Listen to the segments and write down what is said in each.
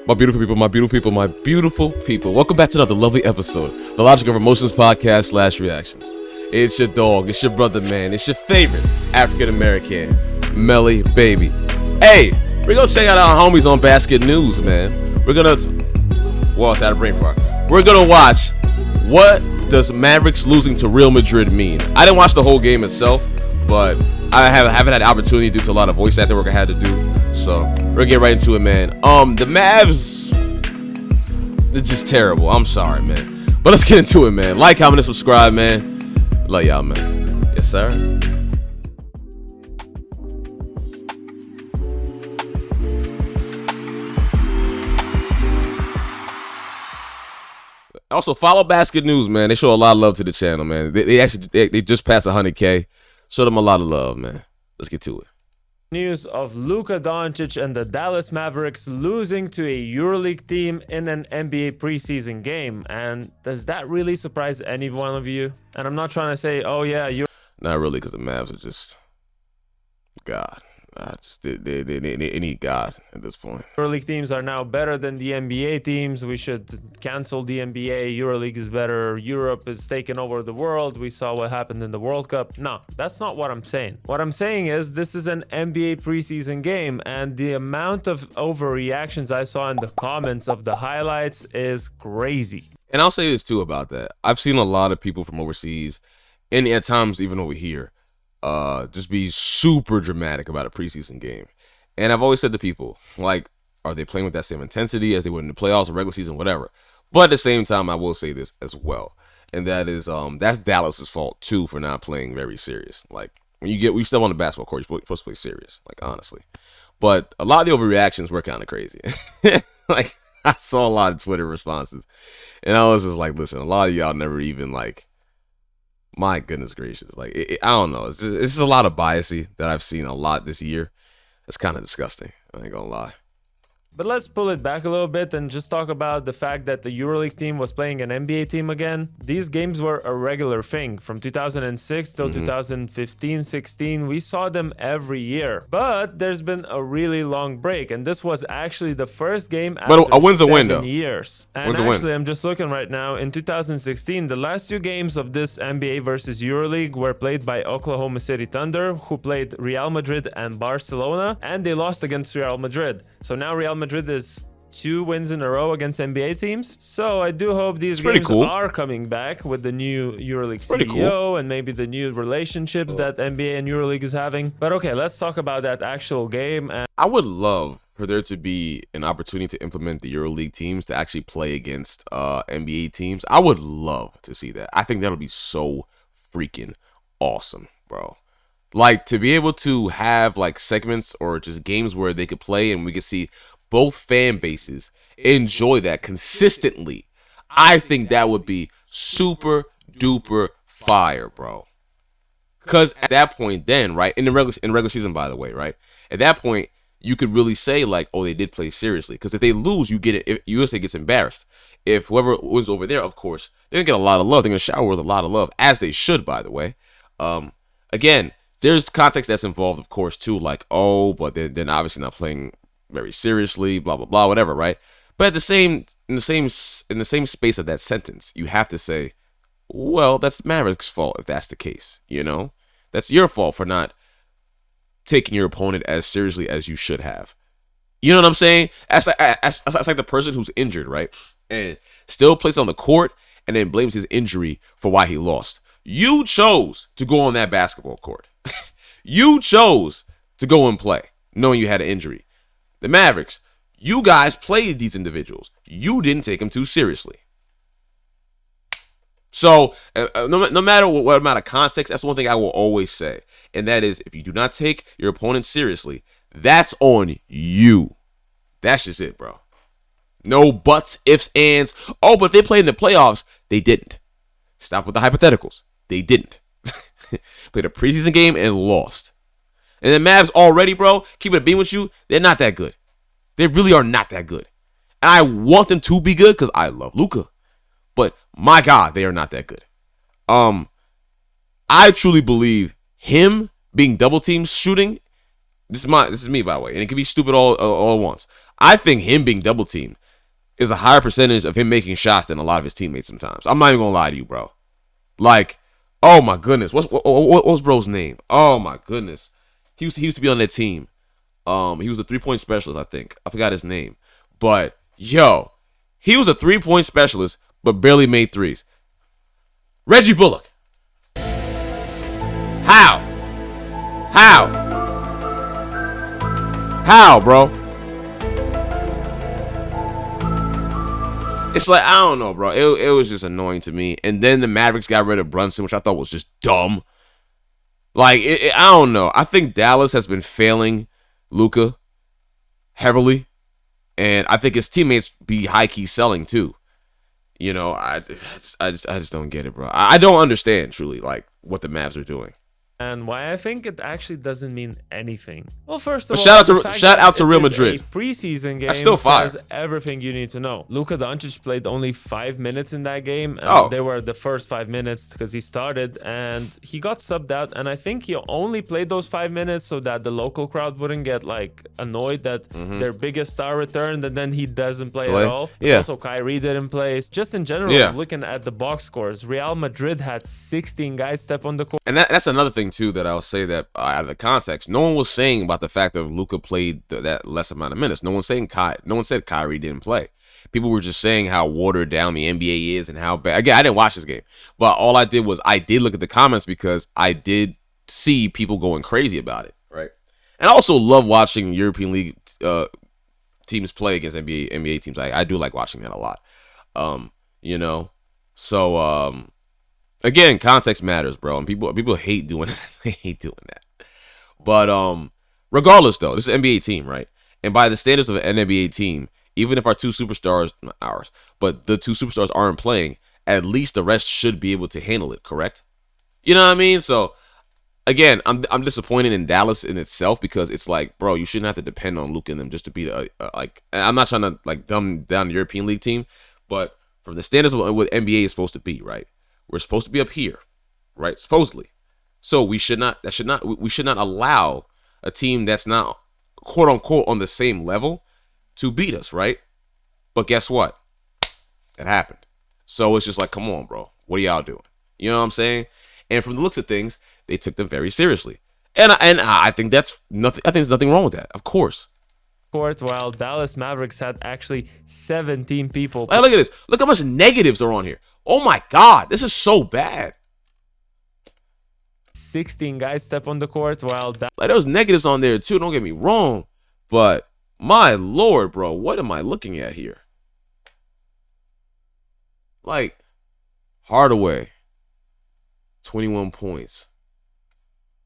My beautiful people, my beautiful people, my beautiful people. Welcome back to another lovely episode, the Logic of Emotions podcast / reactions. It's your dog, it's your brother, man. It's your favorite African-American, Melly Baby. Hey, we're gonna check out our homies on Basket News, man. We're gonna, well, it's out of brain fart. We're gonna watch what does Mavericks losing to Real Madrid mean. I didn't watch the whole game itself, but I haven't had the opportunity due to a lot of voice acting work I had to do. So we're gonna get right into it, man. The Mavs, they're just terrible. I'm sorry, man. But let's get into it, man. Like, comment, and subscribe, man. Love y'all, man. Yes, sir. Also, follow Basket News, man. They show a lot of love to the channel, man. They just passed 100K. Show them a lot of love, man. Let's get to it. News of Luka Doncic and the Dallas Mavericks losing to a EuroLeague team in an NBA preseason game. And does that really surprise any one of you? And I'm not trying to say, oh yeah, you. Not really, because the Mavs are just God. They need God at this point. EuroLeague teams are now better than the NBA teams. We should cancel the NBA. EuroLeague is better. Europe is taking over the world. We saw what happened in the World Cup. No, that's not what I'm saying. What I'm saying is this is an NBA preseason game, and the amount of overreactions I saw in the comments of the highlights is crazy. And I'll say this too about that. I've seen a lot of people from overseas, and at times even over here, just be super dramatic about a preseason game. And I've always said to people, like, are they playing with that same intensity as they would in the playoffs or regular season, whatever? But at the same time, I will say this as well, and that is that's Dallas's fault too for not playing very serious. Like, when we step on the basketball court, you're supposed to play serious, like, honestly. But a lot of the overreactions were kind of crazy. Like, I saw a lot of Twitter responses, and I was just like, listen, a lot of y'all never even, like, my goodness gracious. Like, I don't know. It's just a lot of biasy that I've seen a lot this year. It's kind of disgusting. I ain't gonna lie. But let's pull it back a little bit and just talk about the fact that the EuroLeague team was playing an NBA team again. These games were a regular thing from 2006 till 2015-16. We saw them every year. But there's been a really long break, and this was actually the first game after a win's a win, though. 7 years. And Win's a win. actually, I'm just looking right now. In 2016, the last two games of this NBA versus EuroLeague were played by Oklahoma City Thunder, who played Real Madrid and Barcelona, and they lost against Real Madrid. So now Real Madrid is 2 wins in a row against NBA teams. So I do hope these games are coming back with the new EuroLeague CEO and maybe the new relationships that NBA and EuroLeague is having. But okay, let's talk about that actual game. And I would love for there to be an opportunity to implement the EuroLeague teams to actually play against NBA teams. I would love to see that. I think that'll be so freaking awesome, bro. Like, to be able to have, like, segments or just games where they could play and we could see both fan bases enjoy that consistently. I think that would be super duper fire, bro. Because at that point then, right, in the regular season, by the way, right, at that point, you could really say, like, oh, they did play seriously. Because if they lose, you get it. If USA gets embarrassed. If whoever wins over there, of course, they're going to get a lot of love. They're going to shower with a lot of love, as they should, by the way. Again, there's context that's involved, of course, too. Like, oh, but they're obviously not playing very seriously, blah blah blah, whatever, right? But in the same space of that sentence, you have to say, well, that's Mavericks' fault if that's the case. You know, that's your fault for not taking your opponent as seriously as you should have. You know what I'm saying? That's like the person who's injured, right, and still plays on the court and then blames his injury for why he lost. You chose to go on that basketball court. You chose to go and play, knowing you had an injury. The Mavericks, you guys played these individuals. You didn't take them too seriously. So, no matter what amount of context, that's one thing I will always say. And that is, if you do not take your opponent seriously, that's on you. That's just it, bro. No buts, ifs, ands. Oh, but if they played in the playoffs, they didn't. Stop with the hypotheticals. They didn't. Played a preseason game and lost. And the Mavs already, bro, keep it a beam with you, they're not that good. They really are not that good. And I want them to be good because I love Luka. But my God, they are not that good. I truly believe him being double team shooting. This is me, by the way, and it can be stupid all at once. I think him being double teamed is a higher percentage of him making shots than a lot of his teammates sometimes. I'm not even gonna lie to you, bro. Like, oh my goodness, what's bro's name? Oh my goodness, he used to be on that team. He was a 3-point specialist, I think. I forgot his name, but yo, he was a 3-point specialist, but barely made threes. Reggie Bullock. How? How, bro? It's like, I don't know, bro. It was just annoying to me. And then the Mavericks got rid of Brunson, which I thought was just dumb. Like, I don't know. I think Dallas has been failing Luka heavily. And I think his teammates be high-key selling, too. You know, I just don't get it, bro. I don't understand, truly, like, what the Mavs are doing. And why I think it actually doesn't mean anything. Well, first of But all, shout out to Real Madrid. A preseason game That's still fire. says everything you need to know. Luka Doncic played only 5 minutes in that game, and they were the first 5 minutes because he started, and he got subbed out. And I think he only played those 5 minutes so that the local crowd wouldn't get like annoyed that their biggest star returned and then he doesn't play at all. Yeah. Also, Kyrie didn't play. Just in general, looking at the box scores, Real Madrid had 16 guys step on the court. And that's another thing too that I'll say that out of the context, no one was saying about the fact that Luka played that less amount of minutes. No one said Kyrie didn't play. People were just saying how watered down the NBA is and how bad. Again, I didn't watch this game, but all I did was I did look at the comments because I did see people going crazy about it, right? And I also love watching European League teams play against NBA teams. I do like watching that a lot. You know, so again, context matters, bro, and people hate doing that. They hate doing that. But regardless, though, this is an NBA team, right? And by the standards of an NBA team, even if our two superstars, not ours, but the two superstars aren't playing, at least the rest should be able to handle it, correct? You know what I mean? So again, I'm disappointed in Dallas in itself because it's like, bro, you shouldn't have to depend on Luka and them just to be like. I'm not trying to like dumb down the European League team, but from the standards of what NBA is supposed to be, right? We're supposed to be up here, right? Supposedly. So we should not allow a team that's not quote unquote on the same level to beat us, right? But guess what? It happened. So it's just like, come on, bro. What are y'all doing? You know what I'm saying? And from the looks of things, they took them very seriously. And I think that's nothing. I think there's nothing wrong with that. Of course. Court, while Dallas Mavericks had actually 17 people. Hey, look at this. Look how much negatives are on here. Oh my God, this is so bad. 16 guys step on the court, while like, there's negatives on there too. Don't get me wrong, but my Lord, bro, what am I looking at here? Like Hardaway, 21 points,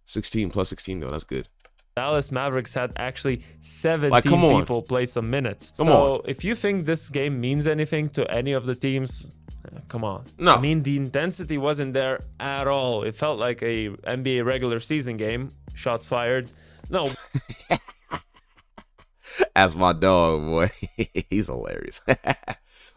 16 plus 16 though. That's good. Dallas Mavericks had actually 17 people play some minutes. So if you think this game means anything to any of the teams, come on. No. I mean, the intensity wasn't there at all. It felt like a NBA regular season game. Shots fired. No. As my dog, boy. He's hilarious.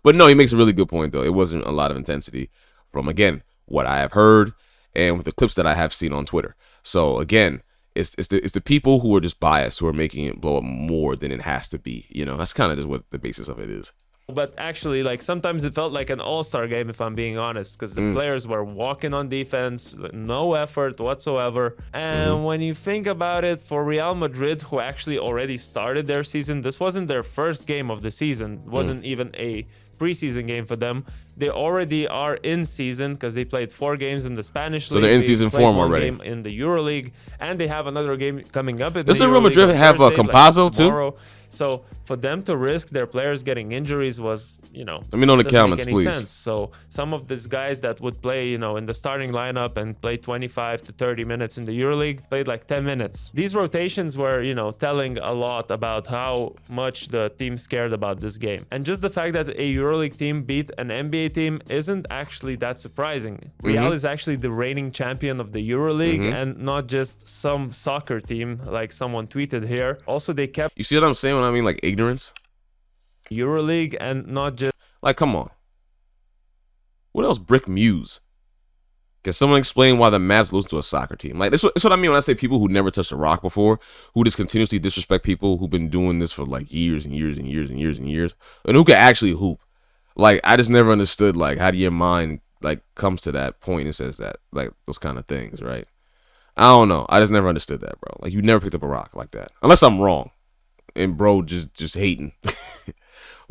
But no, he makes a really good point, though. It wasn't a lot of intensity from, again, what I have heard and with the clips that I have seen on Twitter. So, again, it's the people who are just biased who are making it blow up more than it has to be. You know, that's kind of just what the basis of it is. But actually, like, sometimes it felt like an all-star game, if I'm being honest, because the players were walking on defense, no effort whatsoever. And when you think about it, for Real Madrid, who actually already started their season, this wasn't their first game of the season. It wasn't even a preseason game for them. They already are in season because they played 4 games in the Spanish league. So they're in season form already. Game in the EuroLeague, and they have another game coming up. Doesn't Real Madrid have a Compazzo too? So for them to risk their players getting injuries was, you know, let me know in the comments, please. Sense. So some of these guys that would play, you know, in the starting lineup and play 25 to 30 minutes in the EuroLeague played like 10 minutes. These rotations were, you know, telling a lot about how much the team cared about this game. And just the fact that a EuroLeague team beat an NBA team isn't actually that surprising. Real is actually the reigning champion of the EuroLeague and not just some soccer team like someone tweeted here. Also, they kept... You see what I'm saying when I mean like ignorance? EuroLeague and not just... Like, come on. What else? Brick Muse. Can someone explain why the Mavs lose to a soccer team? Like, that's what I mean when I say people who never touched a rock before, who just continuously disrespect people who've been doing this for like years and years and years and years and years, and who can actually hoop. Like, I just never understood, like, how do your mind, like, comes to that point and says that, like, those kind of things, right? I don't know. I just never understood that, bro. Like, you never picked up a rock like that. Unless I'm wrong. And bro just hating.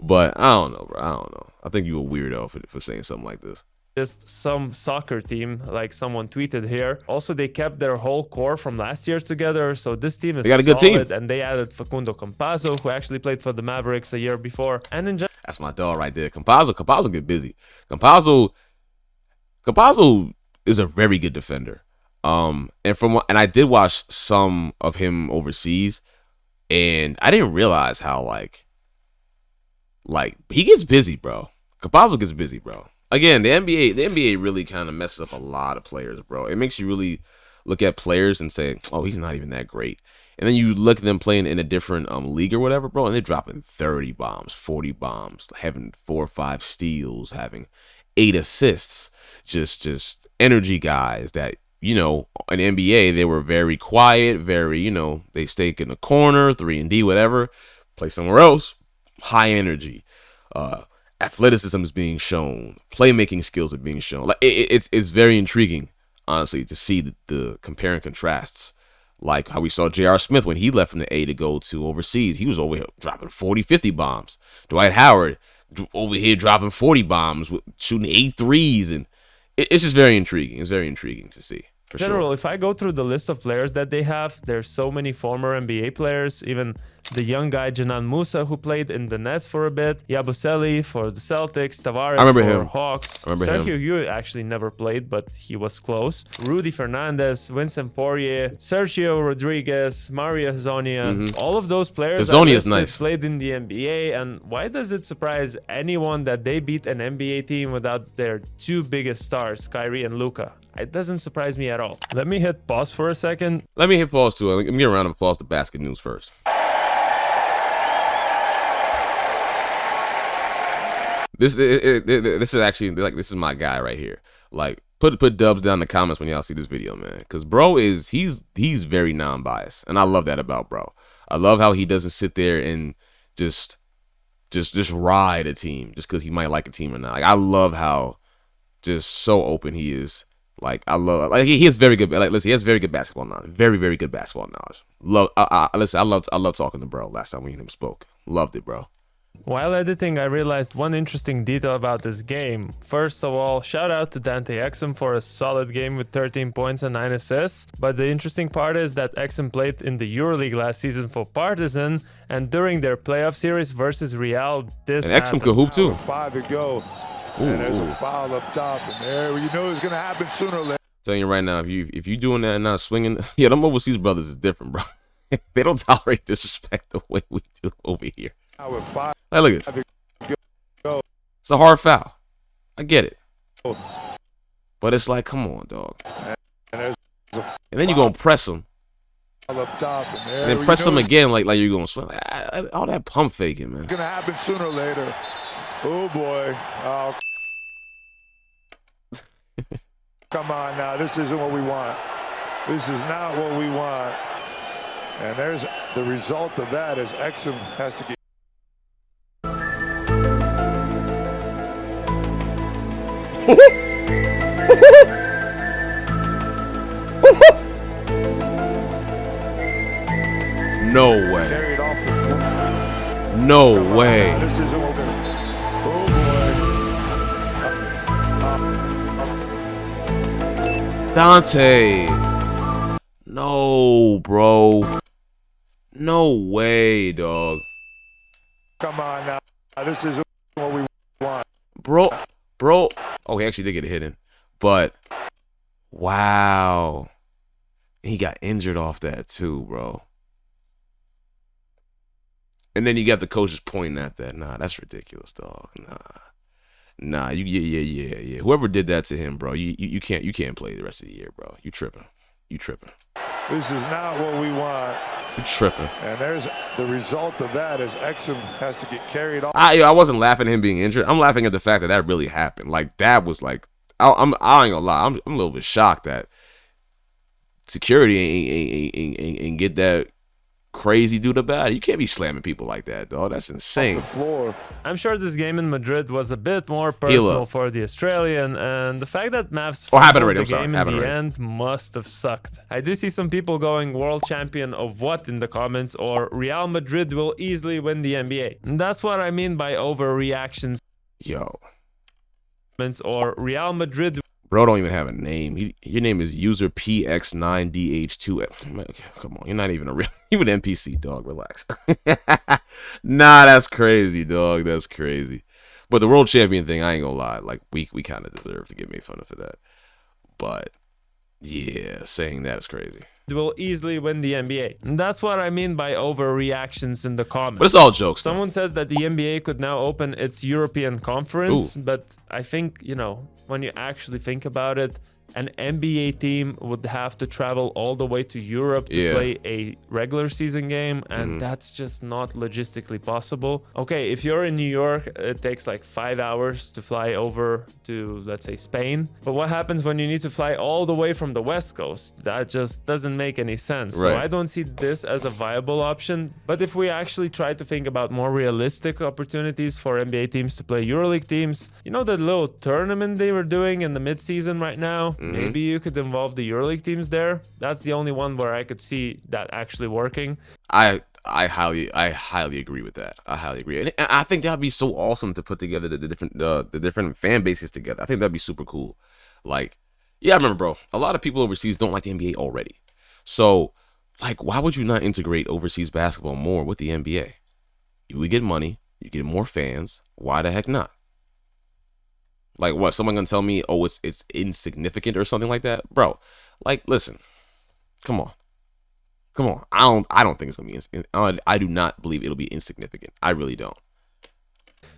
But I don't know, bro. I don't know. I think you a weirdo for saying something like this. Just some soccer team, like someone tweeted here. Also, they kept their whole core from last year together, so this team is They got a good solid, team. and they added Facundo Campazzo, who actually played for the Mavericks a year before. And in general, That's my dog right there. Campazzo get busy. Campazzo is a very good defender. And I did watch some of him overseas, and I didn't realize how like he gets busy, bro. Campazzo gets busy, bro. Again, the NBA really kind of messes up a lot of players, bro. It makes you really look at players and say, oh, he's not even that great. And then you look at them playing in a different league or whatever, bro, and they're dropping 30 bombs, 40 bombs, having 4 or 5 steals, having 8 assists. Just energy guys that, in NBA, they were very quiet, very, they stay in the corner, 3-and-D, whatever, play somewhere else, high energy. Athleticism is being shown, playmaking skills are being shown. Like it's very intriguing, honestly, to see the compare and contrasts. Like how we saw J.R. Smith when he left from the A to go to overseas. He was over here dropping 40, 50 bombs. Dwight Howard over here dropping 40 bombs, shooting 8 threes. And it's just very intriguing. It's very intriguing to see. For general, sure. if I go through the list of players that they have, there's so many former NBA players, even the young guy Janan Musa, who played in the Nets for a bit, Yabusele for the Celtics, Tavares for him. Hawks, Sergio Llull actually never played, but he was close, Rudy Fernandez, Vincent Poirier, Sergio Rodriguez, Mario Hezonja, all of those players played in the NBA. And why does it surprise anyone that they beat an NBA team without their 2 biggest stars, Kyrie and Luka? It doesn't surprise me at all. Let me hit pause for a second. Let me hit pause too. Let me get a round of applause to basket news first. This is actually like, this is my guy right here. Like, put dubs down in the comments when y'all see this video, man. Because bro he's very non-biased, and I love that about bro. I love how he doesn't sit there and just ride a team just because he might like a team or not. Like, I love how just so open he is. Like, I love, like, he has very good, like, listen, he has very good basketball knowledge. Very, very good basketball knowledge. Listen, I love talking to bro. Last time we and him spoke, loved it, bro. While editing, I realized one interesting detail about this game. First of all, shout out to Dante Exum for a solid game with 13 points and 9 assists. But the interesting part is that Exum played in the EuroLeague last season for Partizan, and during their playoff series versus Real, this and Exum could hoop too. 5 to go. And there's a foul up top, and there you know it's gonna happen sooner or later. Telling you right now, if you doing that and not swinging, yeah, them overseas brothers is different, bro. They don't tolerate disrespect the way we do over here. Like, look at this. It's a hard foul. I get it, but it's like, come on, dog. And then you're gonna press them, up top, and then press them again, like you're gonna swing. All that pump faking, man. It's gonna happen sooner or later. Oh boy. Oh. Come on now. This isn't what we want. This is not what we want. And there's the result of that is Exum has to get. No way. Carried off the floor. No way. This isn't what we're gonna. Dante. No, bro. No way, dog. Come on now. This isn't what we want. Bro. Oh, he actually did get a hit in. But, wow. He got injured off that too, bro. And then you got the coaches pointing at that. Nah, that's ridiculous, dog. Nah. Yeah. Whoever did that to him, bro, you can't play the rest of the year, bro. You tripping. This is not what we want. You tripping. And there's the result of that is Exum has to get carried off. I wasn't laughing at him being injured. I'm laughing at the fact that really happened. Like, that was like I ain't gonna lie. I'm a little bit shocked that security ain't get that crazy dude about it. You can't be slamming people like that, dog. That's insane. The floor. I'm sure this game in Madrid was a bit more Heal personal up. for the Australian, and the fact that Mavs happened fumbled already. the I'm sorry. game in Happened the already. end must have sucked. I do see some people going world champion of what in the comments, or Real Madrid will easily win the NBA. And that's what I mean by overreactions, Yo, or Real Madrid. bro, don't even have a name. Your name is user PX9DH2. Come on, you're not even a real. You an NPC, dog. Relax. Nah, that's crazy, dog. That's crazy. But the world champion thing, I ain't gonna lie. Like we kind of deserve to get made fun of for that. But yeah, saying that is crazy. Will easily win the NBA. And that's what I mean by overreactions in the comments. But it's all jokes, though. Someone says that the NBA could now open its European conference, but I think, you know, when you actually think about it, an NBA team would have to travel all the way to Europe to play a regular season game, and that's just not logistically possible. Okay, if you're in New York, it takes like 5 hours to fly over to, let's say, Spain. But what happens when you need to fly all the way from the West Coast? That just doesn't make any sense. Right. So I don't see this as a viable option. But if we actually try to think about more realistic opportunities for NBA teams to play EuroLeague teams, you know, the little tournament they were doing in the midseason right now, maybe you could involve the EuroLeague teams there. That's the only one where I could see that actually working. I highly agree with that. I highly agree, and I think that'd be so awesome to put together the different fan bases together. I think that'd be super cool. Like, yeah, I remember, bro. A lot of people overseas don't like the NBA already. So, like, why would you not integrate overseas basketball more with the NBA? We get money, you get more fans. Why the heck not? Like, what? Someone gonna tell me, oh, it's insignificant or something like that, bro? Like, listen, come on. I don't think it's gonna be. I do not believe it'll be insignificant. I really don't.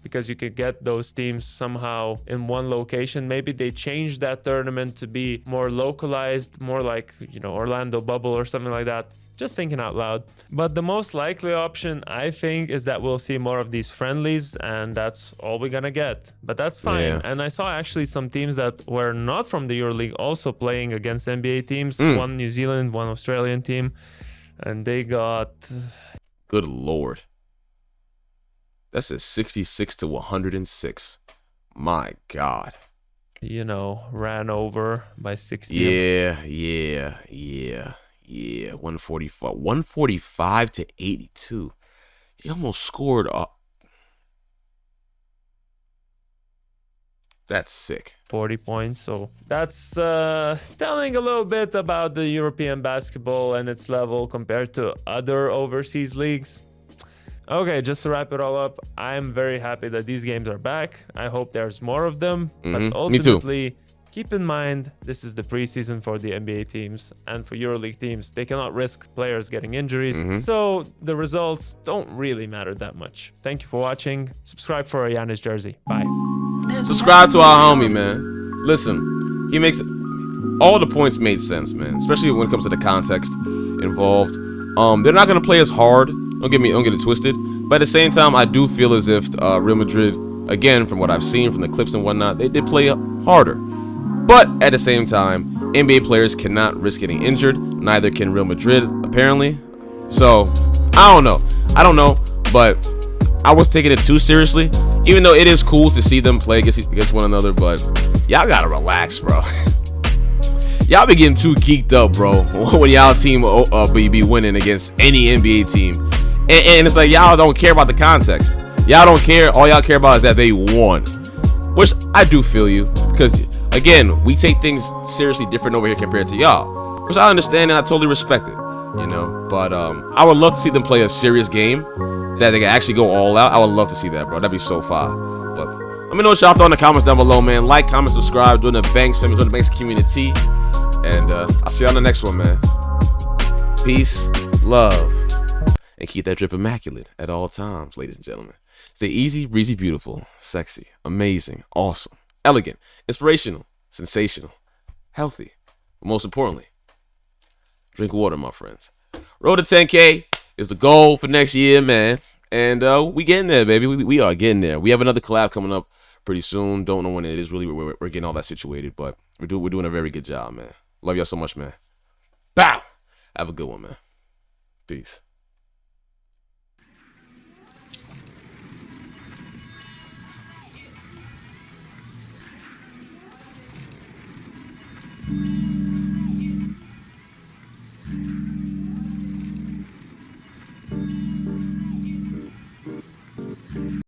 Because you could get those teams somehow in one location. Maybe they change that tournament to be more localized, more like, you know, Orlando bubble or something like that. Just thinking out loud. But the most likely option, I think, is that we'll see more of these friendlies, and that's all we're gonna get. But that's fine. Yeah. And I saw actually some teams that were not from the EuroLeague also playing against NBA teams. One New Zealand, one Australian team. And they got... Good Lord. That's a 66-106. My God. You know, ran over by 60. Yeah. 145-82. He almost scored up. That's sick. 40 points. So that's telling a little bit about the European basketball and its level compared to other overseas leagues. Okay, just to wrap it all up, I'm very happy that these games are back. I hope there's more of them. But ultimately, keep in mind, this is the preseason for the NBA teams, and for EuroLeague teams, they cannot risk players getting injuries. So the results don't really matter that much. Thank you for watching. Subscribe for a Giannis jersey. Bye. Subscribe to our homie, man. Listen, he makes all the points made sense, man. Especially when it comes to the context involved. They're not gonna play as hard. Don't get it twisted. But at the same time, I do feel as if Real Madrid, again, from what I've seen from the clips and whatnot, they did play harder. But at the same time, NBA players cannot risk getting injured. Neither can Real Madrid, apparently. So I don't know. But I was taking it too seriously. Even though it is cool to see them play against one another, but y'all gotta relax, bro. Y'all be getting too geeked up, bro, when y'all team be winning against any NBA team. And it's like y'all don't care about the context. Y'all don't care. All y'all care about is that they won. Which I do feel you. Because, again, we take things seriously different over here compared to y'all. Which I understand and I totally respect it. You know? But I would love to see them play a serious game that they can actually go all out. I would love to see that, bro. That'd be so fire. But let me know what y'all thought in the comments down below, man. Like, comment, subscribe. Join the Banks family. Join the Banks community. And I'll see you on the next one, man. Peace, love, and keep that drip immaculate at all times, ladies and gentlemen. Stay easy, breezy, beautiful, sexy, amazing, awesome, elegant, inspirational, sensational, healthy, but most importantly, drink water, my friends. Road to 10K is the goal for next year, man. And we getting there, baby. We are getting there. We have another collab coming up pretty soon. Don't know when it is really. We're getting all that situated, but we're doing a very good job, man. Love y'all so much, man. Bow. Have a good one, man. Peace.